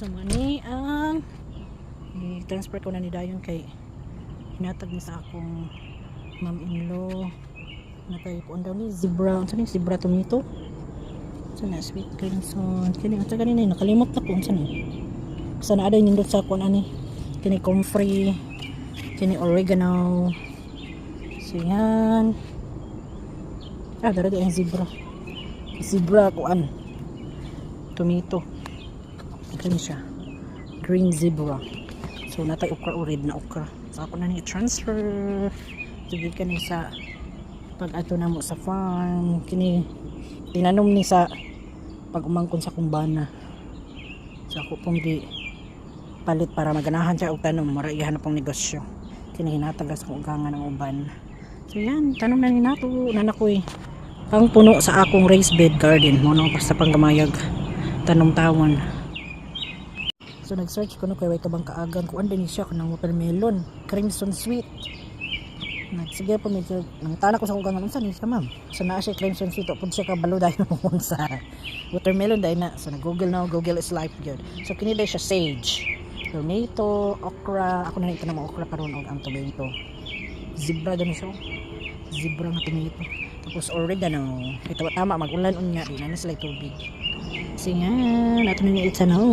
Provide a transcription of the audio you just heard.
So mani ang i-transfer ko na ni Dayon kay hinatag ni sa akong mom-in-law na kay kuan daw ni zebra, unsa ni zebra tomato, unsa na sweet crimson kini, unsa kanina nakalimot na ko unsa ni, basta na aday nindot sa kuan ani kini comfrey, kini oregano. So yan, dara di ang zebra kuan tomato, kani siya green zebra. So natay okra, red na okra. So ako na ni transfer tugid kani sa pag ato na mo sa farm, kini tinanom ni sa pag umangkon sa kumbana. So ako pong di palit para maganahan siya og tanom, maraihan na pong negosyo. Kini hinatag sa ugangan ng uban. So yan, tanom na ni nato nanakoy pang puno sa akong raised bed garden mo nang basta panggamayag tanom tawon. So nag-search ko no kay way kabang kaagan kuan din siya kanang watermelon crimson sweet. Sige po medyo nang tanak ko sa kugang unsa ni siya ma'am. So naa siya crimson sweet pud siya kabalo dayon sa watermelon dai na. So nag-google na, Google is life good. So kini dai siya sage, tomato, okra. Ako na itanam okra karon og ang tomato. Zebra daw ni siya. Zebra nga tomato. Tapos oregano. Ito tama mag-ulan unya di na sila tubig. Singan ato na ni itanaw.